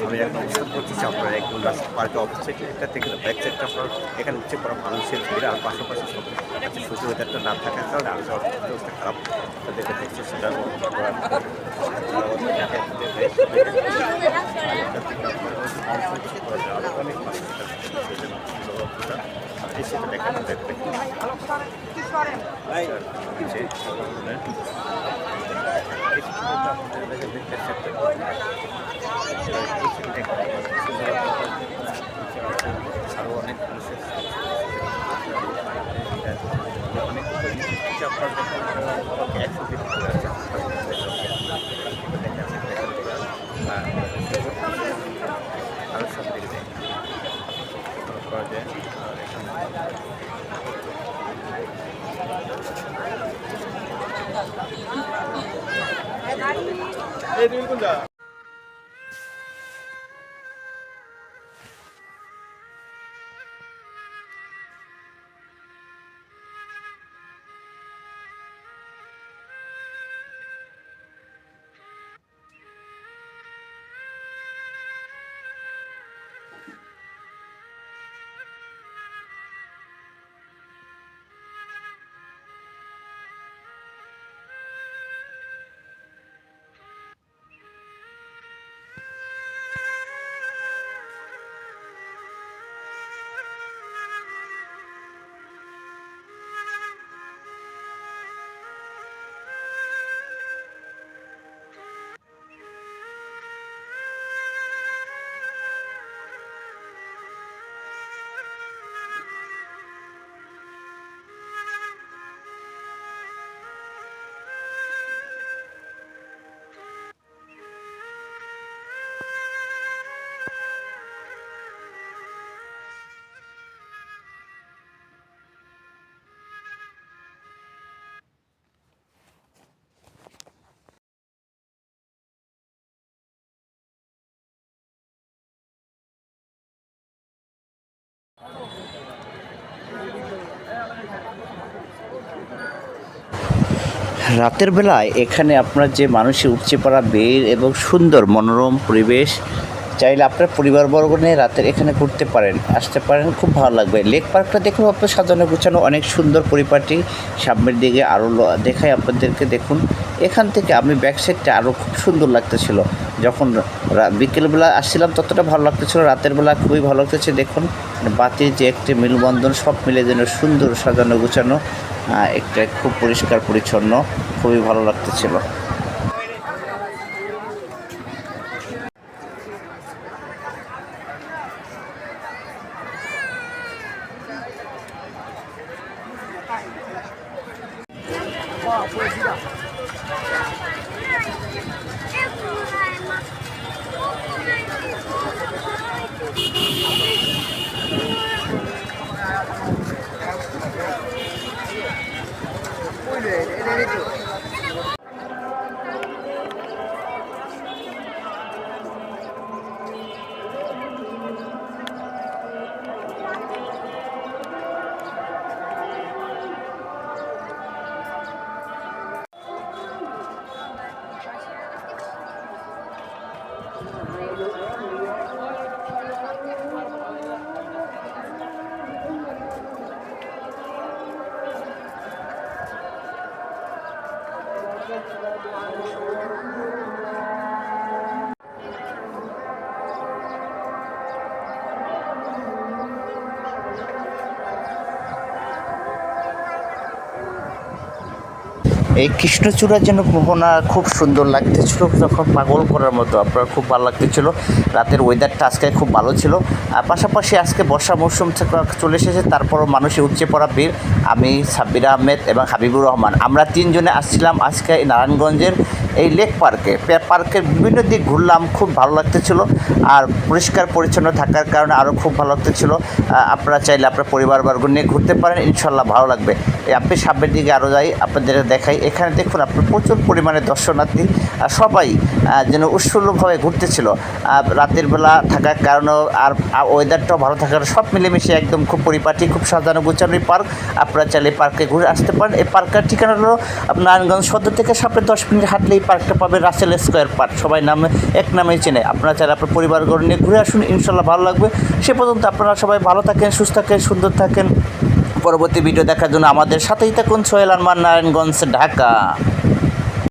আমি এখন অবস্থান করতেছি আপনার একদম রাস্তা পার্কে অপোজিট এটা থেকে ব্যাক সাইডটা আপনার এখানে হচ্ছে পুরো মানুষের ভিড় আর পাশাপাশি সব সুযোগ ওয়েদারটা না থাকার কারণে আমি অবস্থা খারাপ তাদেরকে দেখছি সেটা অনেক সেটা দেখানো দেখবে আরও অনেক মানুষের অনেক একশো দিন আরও সব দিকে যায় করা যায় এই তুমি কোন যা রাতের বেলায় এখানে আপনার যে মানুষের উপচে পড়া ভিড় এবং সুন্দর মনোরম পরিবেশ, চাইলে আপনার পরিবারবর্গ নিয়ে রাতের এখানে ঘুরতে পারেন, আসতে পারেন, খুব ভালো লাগবে। লেক পার্কটা দেখুন আপনার সাজানো গুছানো, অনেক সুন্দর পরিপাটি। সামনের দিকে আরও দেখাই আপনাদেরকে, দেখুন এখান থেকে আমি ব্যাক সাইডটা আরও খুব সুন্দর লাগতেছিল। যখন বিকেলবেলা আসছিলাম ততটা ভালো লাগতেছিল, রাতের বেলা খুবই ভালো লাগতেছে। দেখুন বাতির যে একটি মেলবন্ধন, সব মিলে যেন সুন্দর সাজানো গুছানো, একটা খুব পরিষ্কার পরিচ্ছন্ন, খুবই ভালো লাগতেছিল। এই কৃষ্ণচূড়ার যেন মোহনা খুব সুন্দর লাগতেছিল, যখন পাগল করার মতো, আপনার খুব ভালো লাগতেছিল। রাতের ওয়েদারটা আজকে খুব ভালো ছিল। আর পাশাপাশি আজকে বর্ষা মৌসুম চলে এসেছে, তারপরও মানুষের উপচে পড়া ভিড়। আমি সাব্বির আহমেদ এবং হাবিবুর রহমান, আমরা তিনজনে আসছিলাম আজকে এই নারায়ণগঞ্জের এই লেক পার্কে। পার্কের বিভিন্ন দিক ঘুরলাম, খুব ভালো লাগতেছিল। আর পরিষ্কার পরিচ্ছন্ন থাকার কারণে আরও খুব ভালো লাগতেছিল। আপনারা চাইলে আপনার পরিবারবর্গ নিয়ে ঘুরতে পারেন, ইনশাল্লাহ ভালো লাগবে। আপনি সামনের দিকে আরও যাই, আপনাদের দেখাই। এখানে দেখুন আপনার প্রচুর পরিমাণে দর্শনার্থী, সবাই যেন উৎসুল্লভাবে ঘুরতেছিল। রাতের বেলা থাকার কারণেও আর ওয়েদারটাও ভালো থাকার, সব মিলেমিশে একদম খুব পরিপাটি, খুব সাজানো গুছানো পার্ক। আপনারা চাইলে পার্কে ঘুরে আসতে পারেন। এই পার্কের ঠিকানা হলো আপনার নারায়ণগঞ্জ সদর থেকে সামনে 10 মিনিট হাঁটলেই পার্কটা পাবেন, রাসেল স্কোয়ার পার্ক। সবাই এক নামেই চেনে। আপনারা চাইলে আপনার পরিবারগণ নিয়ে ঘুরে আসুন, ইনশাল্লাহ ভালো লাগবে। সে পর্যন্ত আপনারা সবাই ভালো থাকেন, সুস্থ থাকেন, সুন্দর থাকেন। পরবর্তী ভিডিও দেখার জন্য আমাদের সাথেই থাকুন। সোহেল আরমান, নারায়ণগঞ্জ, ঢাকা।